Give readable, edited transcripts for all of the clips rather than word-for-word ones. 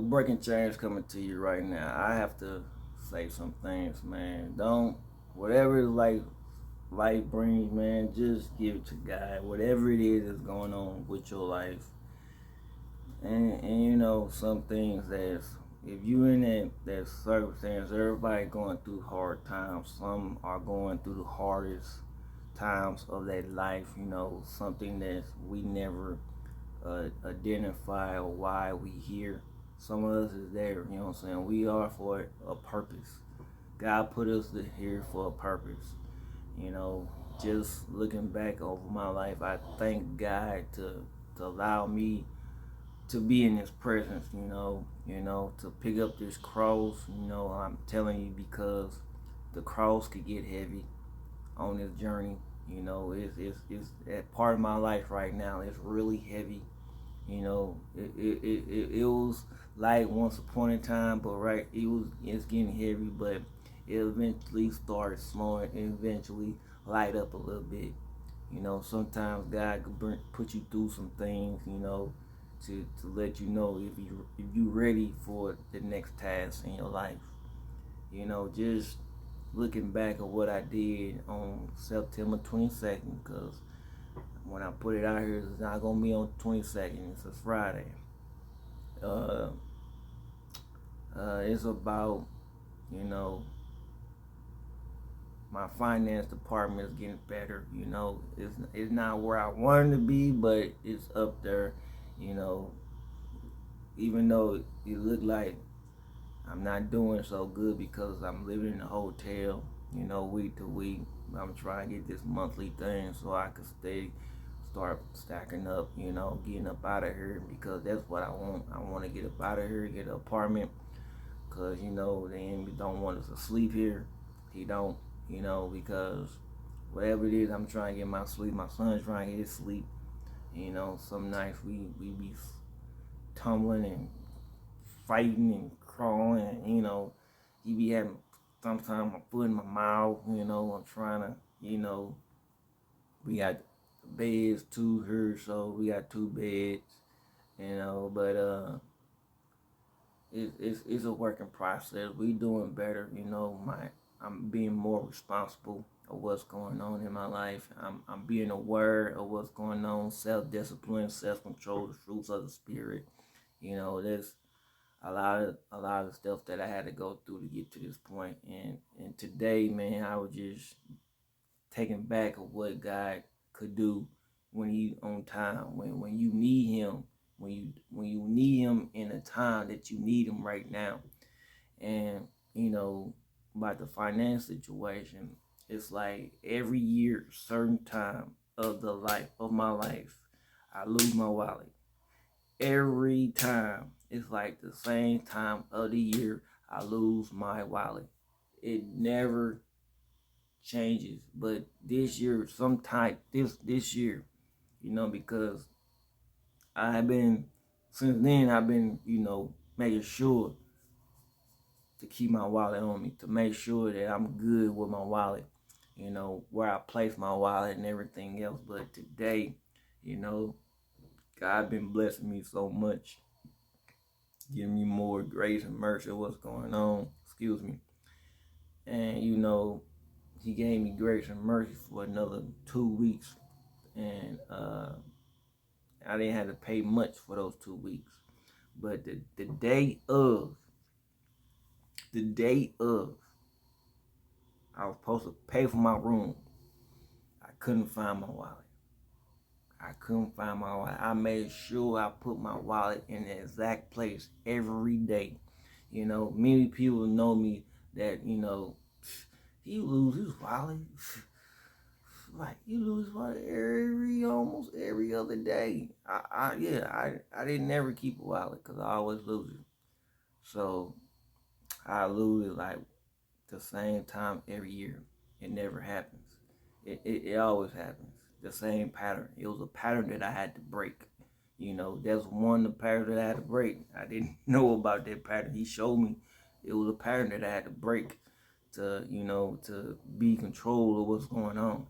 Breaking Change coming to you right now. I have to say some things, man. Don't whatever life brings, man. Just give it to God. Whatever it is that's going on with your life, and some things that's if you in that circumstance, everybody going through hard times. Some are going through the hardest times of their life. Something that we never identify or why we here. Some of us is there, you know what I'm saying? We are for a purpose. God put us here for a purpose. You know, just looking back over my life, I thank God to allow me to be in his presence, to pick up this cross, I'm telling you because the cross could get heavy on this journey. It's that part of my life right now. It's really heavy. It was like once upon a time, but right, it's getting heavy, but it eventually started slowing and eventually light up a little bit. Sometimes God could put you through some things, to let you know if you ready for the next task in your life. Just looking back at what I did on September 22nd, because when I put it out here, it's not gonna be on 22nd. It's a Friday. Uh, it's about you know my finance department is getting better. It's not where I wanted to be, but it's up there. You know, even though it looked like I'm not doing so good because I'm living in a hotel. Week to week. I'm trying to get this monthly thing so I can start stacking up, getting up out of here because that's what I want. I want to get up out of here, get an apartment because, the enemy don't want us to sleep here. He don't, because whatever it is, I'm trying to get my sleep. My son's trying to get his sleep. Some nights we be tumbling and fighting and crawling and, he be having sometimes my foot in my mouth, I'm trying to, we got beds too here, so we got two beds, but it's a working process. We doing better, I'm being more responsible of what's going on in my life. I'm being aware of what's going on, self-discipline, self-control, the fruits of the spirit. There's a lot of stuff that I had to go through to get to this point. And today, man, I was just taken back of what God could do when He on time, when you need Him, when you need Him in a time that you need Him right now. And about the finance situation, it's like every year, certain time of my life, I lose my wallet. Every time, it's like the same time of the year, I lose my wallet. It never changes. But this year, sometime this year, because I've been since then I've been, making sure to keep my wallet on me, to make sure that I'm good with my wallet, where I place my wallet and everything else. But today, God been blessing me so much, giving me more grace and mercy of what's going on. Excuse me. And He gave me grace and mercy for another 2 weeks. And I didn't have to pay much for those 2 weeks. But the day of I was supposed to pay for my room, I couldn't find my wallet. I made sure I put my wallet in the exact place every day. Many people know me that, he lose his wallet. Like he lose his wallet almost every other day. I didn't never keep a wallet because I always lose it. So I lose it like the same time every year. It never happens. It always happens. The same pattern. It was a pattern that I had to break. That's one of the patterns that I had to break. I didn't know about that pattern. He showed me it was a pattern that I had to break to be control of what's going on.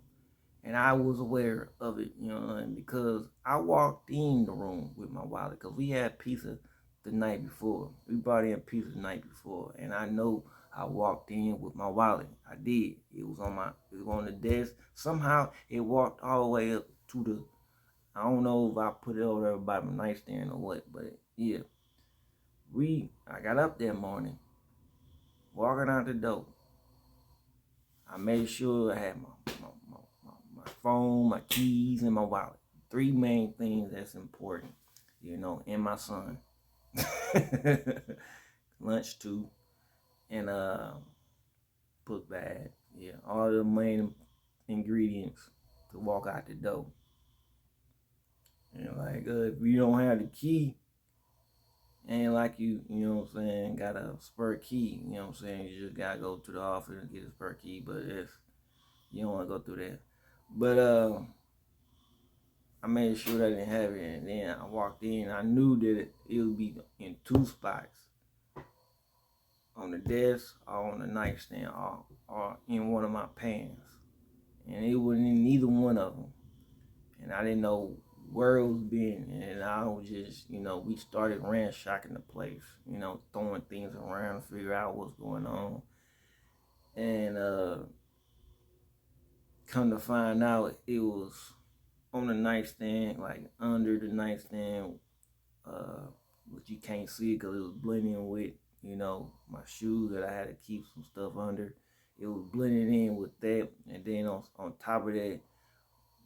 And I was aware of it, and because I walked in the room with my wallet, because we had pizza the night before. We brought in pizza the night before, and I know I walked in with my wallet. I did. It was on the desk. Somehow it walked all the way up to the. I don't know if I put it over there by my nightstand or what, but yeah. I got up that morning, walking out the door. I made sure I had my phone, my keys, and my wallet. Three main things that's important, and my son. Lunch too, and book bag. Yeah, all the main ingredients to walk out the door. And like, if you don't have the key, ain't like you know what I'm saying, got a spare key, you know what I'm saying, you just gotta go to the office and get a spare key, but if you don't want to go through that. But I made sure that I didn't have it, and then I walked in, I knew that it would be in two spots, on the desk or on the nightstand or in one of my pants, and it wasn't in neither one of them, and I didn't know where it was being, and I was just, we started ransacking the place, throwing things around to figure out what's going on, and come to find out it was on the nightstand, like under the nightstand, but you can't see it because it was blending with, my shoes that I had to keep some stuff under. It was blending in with that, and then on top of that,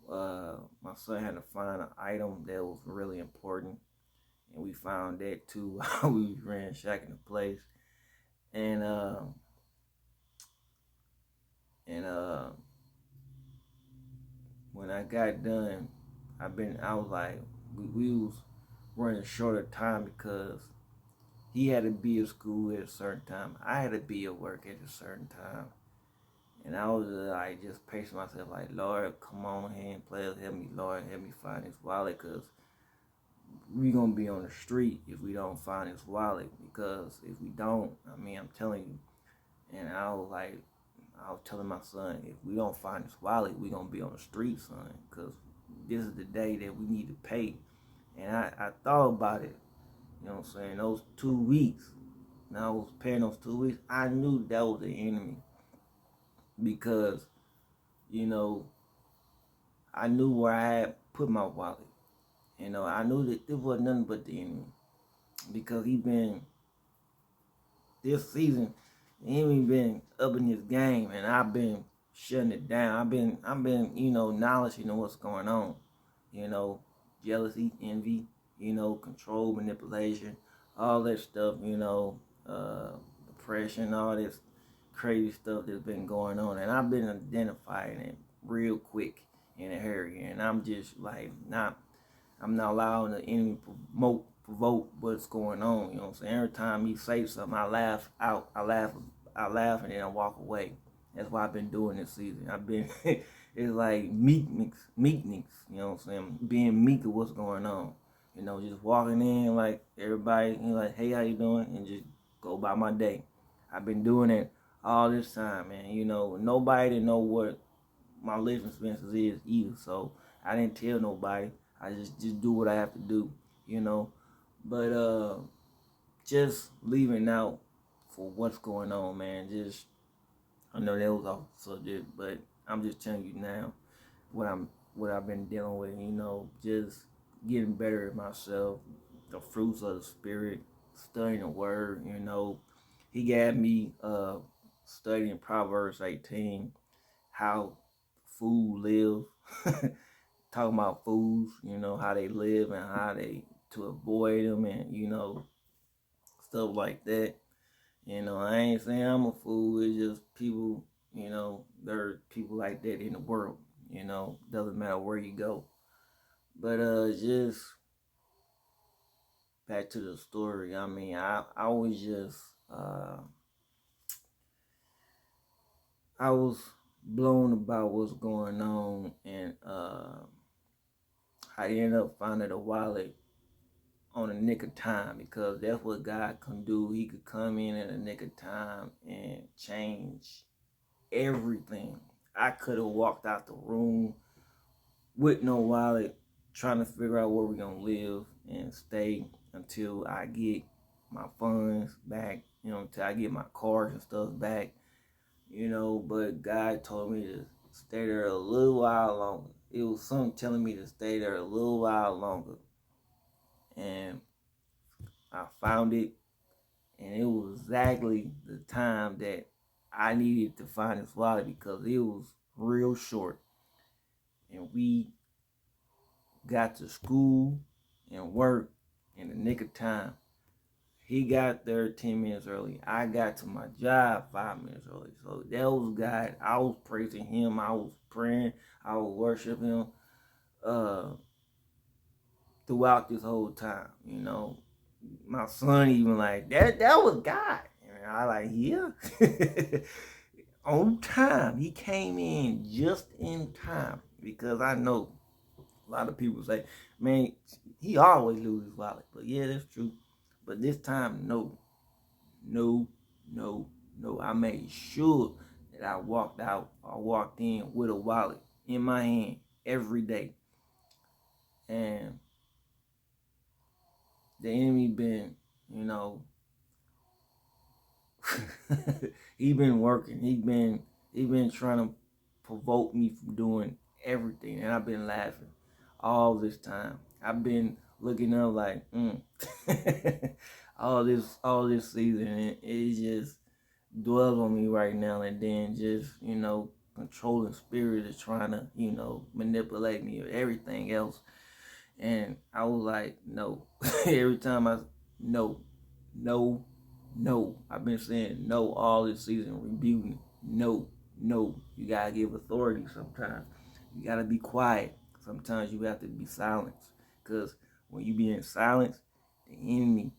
my son had to find an item that was really important, and we found that too while we was ransacking the place. And when I got done, I was like, we was running short of time because he had to be at school at a certain time. I had to be at work at a certain time. And I was like, just pacing myself, like, Lord, come on, hand players, help me, Lord, help me find this wallet, because we gonna be on the street if we don't find this wallet. Because if we don't, I'm telling you. And I was telling my son, if we don't find this wallet, we gonna be on the street, son, because this is the day that we need to pay. And I thought about it, you know what I'm saying, those 2 weeks. Now I was paying those 2 weeks. I knew that was the enemy, because, I knew where I had put my wallet. I knew that it was nothing but the enemy, because this season, he ain't been up in his game, and I've been shutting it down. I've been, knowledge, what's going on, jealousy, envy, control, manipulation, all that stuff, depression, all this crazy stuff that's been going on, and I've been identifying it real quick in a hurry, and I'm just like, I'm not allowing the enemy provoke what's going on. You know what I'm saying? Every time he says something, I laugh, and then I walk away. That's what I've been doing this season. It's like meekness. You know what I'm saying? Being meek of what's going on. Just walking in like everybody, like, hey, how you doing? And just go by my day. I've been doing it all this time, man. Nobody didn't know what my living expenses is either. So I didn't tell nobody. I just do what I have to do, But just leaving out for what's going on, man. I know that was off the subject, but I'm just telling you now what I've been dealing with, just getting better at myself, the fruits of the spirit, studying the word, He got me studying Proverbs 18, how food live. Talking about fools, how they live and how they to avoid them, and stuff like that. I ain't saying I'm a fool. It's just people, there are people like that in the world. Doesn't matter where you go. But just back to the story. I was just I was blown about what's going on, and I ended up finding a wallet on a nick of time, because that's what God can do. He could come in a nick of time and change everything. I could have walked out the room with no wallet, trying to figure out where we're going to live and stay until I get my funds back, until I get my cars and stuff back, but God told me to stay there a little while longer. It was something telling me to stay there a little while longer. And I found it, and it was exactly the time that I needed to find this wallet because it was real short. And we got to school and work in the nick of time. He got there 10 minutes early. I got to my job 5 minutes early. So that was God. I was praising him. I was praying. I was worshiping him throughout this whole time. My son even like, that was God. And I like, yeah. On time. He came in just in time. Because I know a lot of people say, man, he always loses his wallet. But yeah, that's true. But this time, no. I made sure that I walked in with a wallet in my hand every day. And the enemy been, he been working. He been trying to provoke me from doing everything. And I've been laughing all this time. I've been looking up like, all this season, and it just dwells on me right now. And then just, controlling spirit is trying to, manipulate me or everything else. And I was like, no. Every time no. I've been saying no all this season, rebuking. No. You gotta give authority sometimes. You gotta be quiet. Sometimes you have to be silenced. Because when you be in silence, the enemy,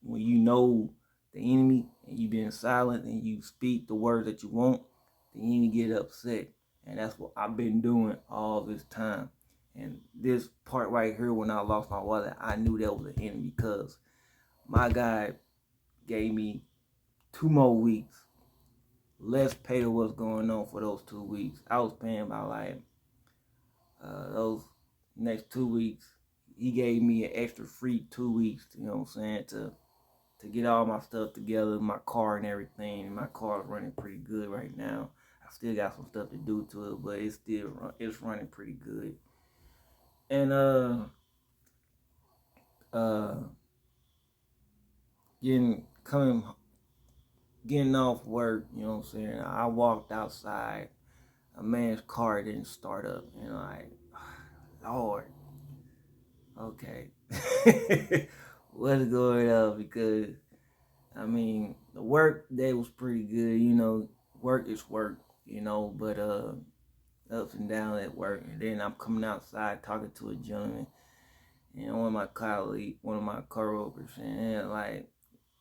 when you know the enemy and you being silent and you speak the words that you want, the enemy get upset. And that's what I've been doing all this time. And this part right here, when I lost my wallet, I knew that was the enemy because my God gave me 2 more weeks. Let's pay what's going on for those 2 weeks. I was paying about like those next 2 weeks. He gave me an extra free 2 weeks, you know what I'm saying, to get all my stuff together, my car and everything. And my car's running pretty good right now. I still got some stuff to do to it, but it's running pretty good. And getting off work, you know what I'm saying, I walked outside. A man's car didn't start up, and like, Lord, okay. What's going on? Because I mean, the work day was pretty good, work is work, but ups and downs at work. And then I'm coming outside talking to a gentleman, and one of my coworkers, and like,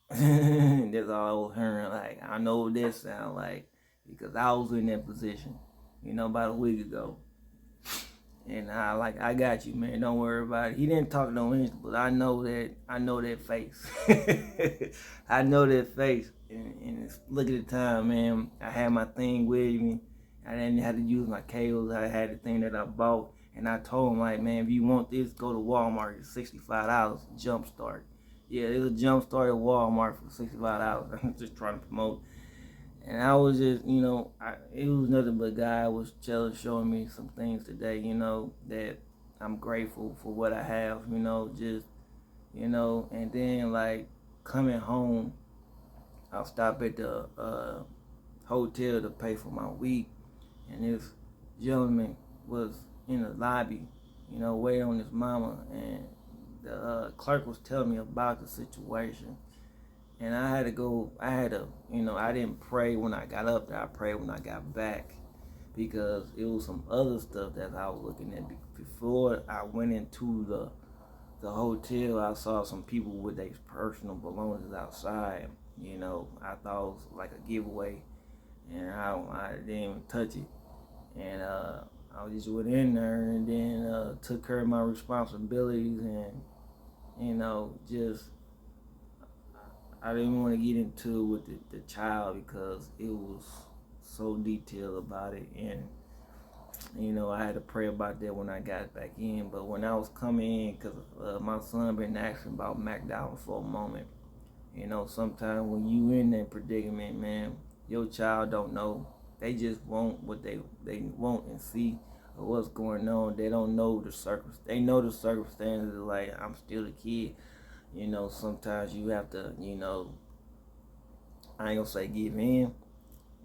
that's all I was hearing. Like, I know what that sound like because I was in that position, about a week ago. And I got you, man. Don't worry about it. He didn't talk no English, but I know that face. I know that face. And look at the time, man. I had my thing with me. I didn't have to use my cables. I had the thing that I bought. And I told him, like, man, if you want this, go to Walmart. It's $65 jump start. Yeah, there's a jump start at Walmart for $65. I'm just trying to promote. And I was just, it was nothing but God was showing me some things today, that I'm grateful for what I have, and then like coming home, I'll stop at the hotel to pay for my week, and this gentleman was in the lobby, waiting on his mama, and the clerk was telling me about the situation. And I didn't pray when I got up there. I prayed when I got back because it was some other stuff that I was looking at. Before I went into the hotel, I saw some people with their personal belongings outside. I thought it was like a giveaway, and I didn't even touch it. And I just went in there and then took care of my responsibilities and, just I didn't want to get into it with the child because it was so detailed about it. And You know, I had to pray about that when I got back in. But when I was coming in, because my son been asking about McDonald's for a moment. You know, sometimes when you in that predicament, man, your child don't know. They just want what they want and see what's going on. They don't know the They know the circumstances. Like, I'm still a kid. You know, sometimes you have to, you know, I ain't gonna say give in,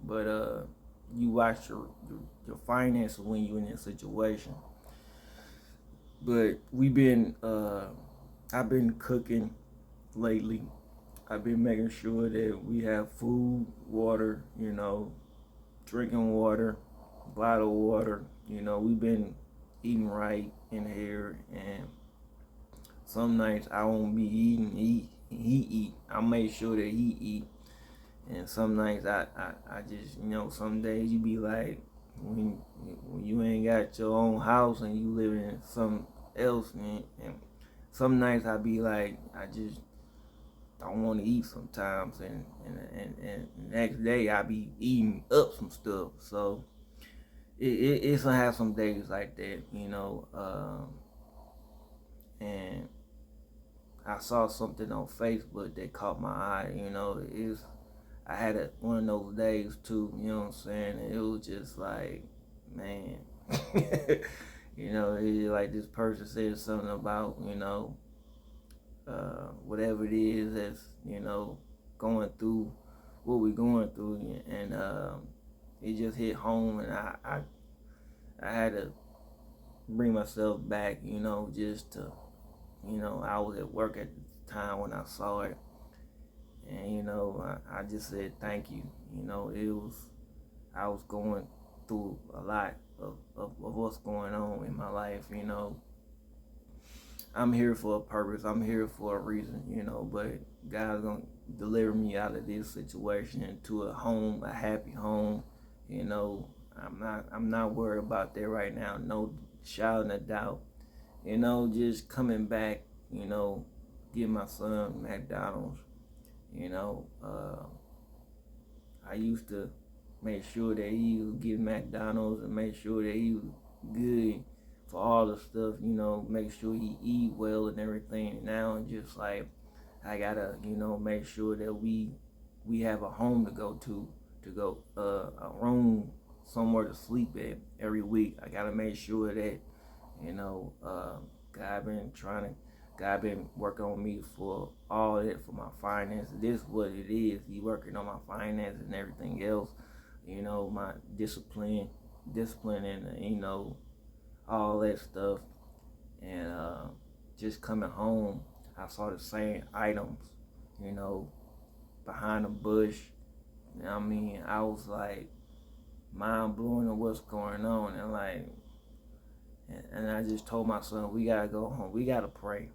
but you watch your finances when you in that situation. But I've been cooking lately. I've been making sure that we have food, water, you know, drinking water, bottled water. You know, we've been eating right in here, and some nights I won't be eating. He eat. I make sure that he eat. And some nights I just, you know, some days you be like, when you ain't got your own house and you live in some else, and some nights I be like, I want to eat sometimes, and the next day I be eating up some stuff. So it's gonna have some days like that, you know. And I saw something on Facebook that caught my eye. You know, I had one of those days too. You know what I'm saying? And it was just like, man, you know, like this person said something about, you know, whatever it is that's, you know, going through what we're going through, and it just hit home, and I had to bring myself back, you know, just to, you know, I was at work at the time when I saw it, and you know, I just said thank you. You know, I was going through a lot of what's going on in my life. You know, I'm here for a purpose. I'm here for a reason. You know, but God's gonna deliver me out of this situation into a home, a happy home. You know, I'm not worried about that right now. No shadow of doubt. You know, just coming back. You know, give my son McDonald's. You know, I used to make sure that he would get McDonald's and make sure that he was good for all the stuff, you know, make sure he eat well and everything. Now it's just like I gotta, you know, make sure that we have a home to go a room somewhere to sleep at every week. I gotta make sure that, you know, God been working on me for all that, for my finances. This is what it is. He working on my finances and everything else. You know, my discipline, and you know, all that stuff. And just coming home, I saw the same items, you know, behind the bush. I mean, I was like mind blowing of what's going on, and like, and I just told my son, we gotta go home. We gotta pray.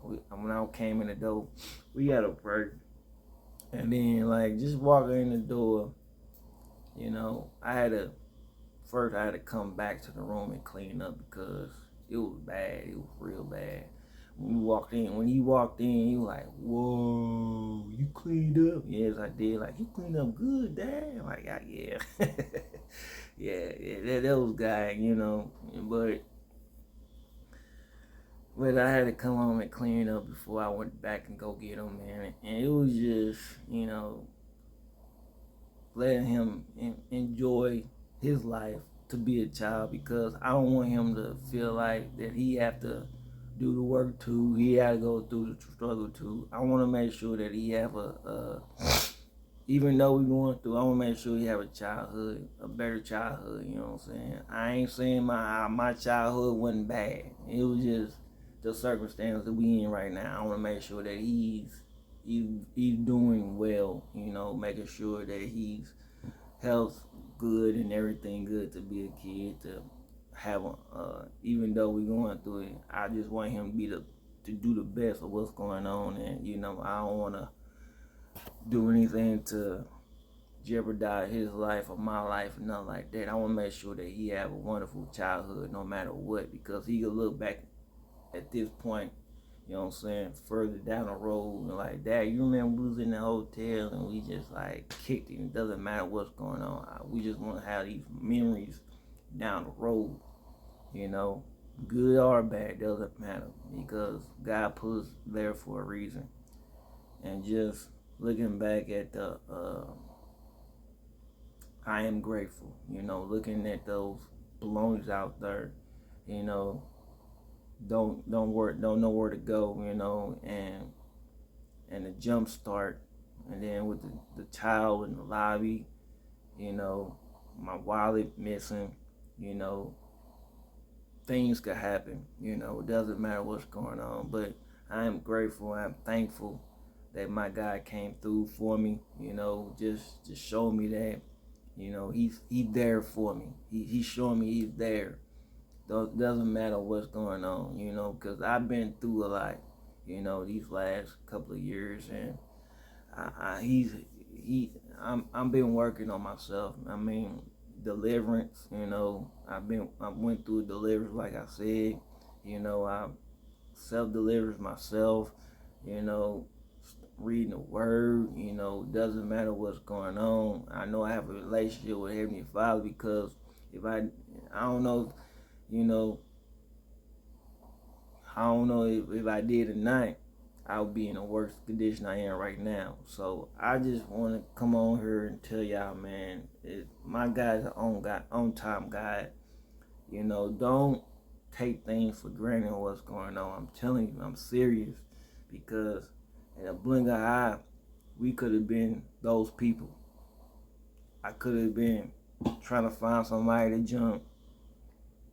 When I came in the door, we gotta pray. And then like just walking in the door, you know, I had to come back to the room and clean up because it was bad. It was real bad. When he walked in, you like, whoa, you cleaned up? Yes, I did. Like, you cleaned up good, Dad. Like, yeah, yeah, that was guy, you know. But I had to come home and clean up before I went back and go get him, man. And it was just, you know, letting him enjoy his life to be a child, because I don't want him to feel like that he have to do the work too. He had to go through the struggle too. I want to make sure that he have even though we going through, I want to make sure he have a childhood, a better childhood. You know what I'm saying? I ain't saying my childhood wasn't bad. It was just the circumstances that we in right now. I want to make sure that he's doing well. You know, making sure that he's health good and everything good to be a kid, to have even though we going through it, I just want him to do the best of what's going on. And you know, I don't want to do anything to jeopardize his life or my life or nothing like that. I want to make sure that he have a wonderful childhood no matter what, because he can look back at this point, you know what I'm saying, further down the road, and like, Dad, you remember we was in the hotel and we just like kicked it. It doesn't matter what's going on. We just want to have these memories down the road, you know, good or bad, doesn't matter because God put us there for a reason. And just looking back at the, I am grateful, you know, looking at those belongings out there, you know, don't know where to go, you know, and the jump start, and then with the child in the lobby, you know, my wallet missing, you know, things could happen, you know, it doesn't matter what's going on, but I am grateful, I'm thankful that my God came through for me, you know, just show me that, you know, he's there for me. He's showing me he's there. Doesn't matter what's going on, you know, because I've been through a lot, you know, these last couple of years, and I'm been working on myself. I mean, deliverance, you know, I went through a deliverance, like I said, you know, I self-delivers myself, you know, reading the word, you know, doesn't matter what's going on. I know I have a relationship with Heavenly Father because if I don't know, you know, I don't know if I did or not, I would be in a worse condition I am right now. So I just want to come on here and tell y'all, man, my God's on time God. You know, don't take things for granted on what's going on. I'm telling you, I'm serious because in a blink of an eye, we could have been those people. I could have been trying to find somebody to jump,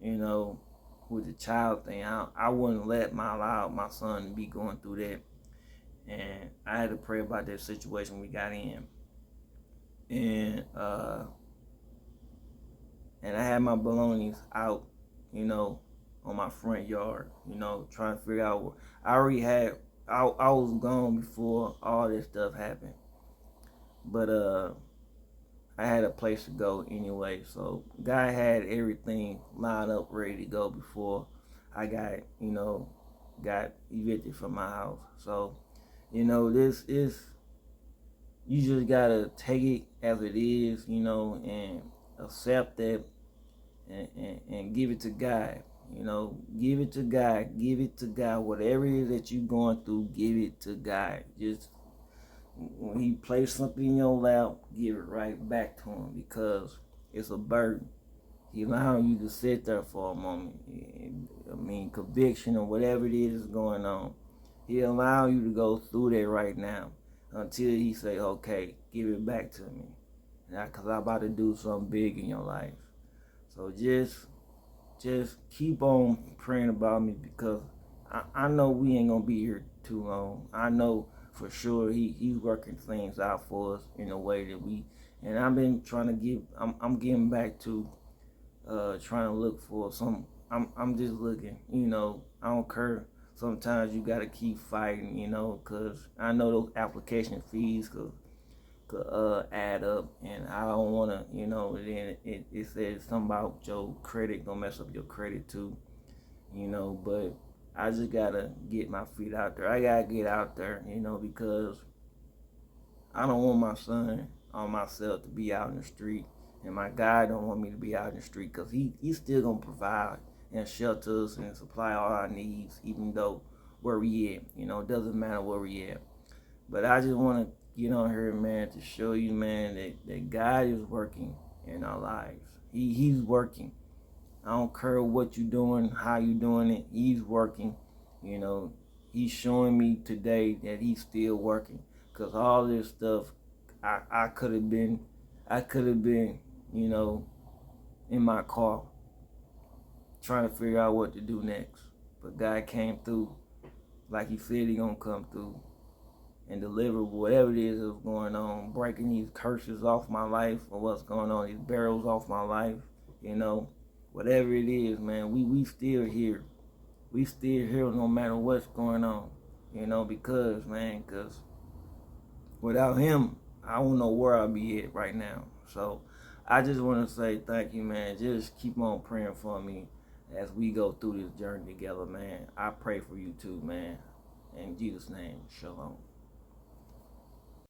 you know, with the child thing. I wouldn't allow my son to be going through that. And I had to pray about that situation we got in. And I had my belongings out, you know, on my front yard, you know, trying to figure out what I already had. I was gone before all this stuff happened. But I had a place to go anyway. So God had everything lined up ready to go before I got evicted from my house. So, you know, this is, you just gotta take it as it is, you know, and accept that and give it to God. You know, give it to God. Give it to God. Whatever it is that you're going through, give it to God. Just when He places something in your lap, give it right back to Him because it's a burden. He allowing you to sit there for a moment. I mean, conviction or whatever it is going on. He allow you to go through that right now until He say, okay, give it back to me. Because I'm about to do something big in your life. So just keep on praying about me because I know we ain't going to be here too long. I know for sure he's working things out for us in a way that and I've been trying to I'm getting back to trying to look for some, I'm just looking, you know, I don't care. Sometimes you got to keep fighting, you know, because I know those application fees could add up, and I don't want to, you know, then it says something about your credit, gonna mess up your credit too, you know, but I just gotta get my feet out there. I gotta get out there, you know, because I don't want my son or myself to be out in the street, and my God don't want me to be out in the street because he's still gonna provide and shelter us and supply all our needs, even though where we at, you know, it doesn't matter where we at. But I just want to get on here, man, to show you, man, that God is working in our lives. He's working. I don't care what you're doing, how you doing it. He's working. You know, He's showing me today that He's still working. Because all this stuff, I could have been, you know, in my car trying to figure out what to do next. But God came through like He said He gonna come through and deliver whatever it is that's going on, breaking these curses off my life or what's going on, these barrels off my life, you know, whatever it is, man, we still here. We still here no matter what's going on, you know, because without Him, I don't know where I'll be at right now. So I just want to say thank you, man. Just keep on praying for me as we go through this journey together, man. I pray for you too, man. In Jesus' name, shalom.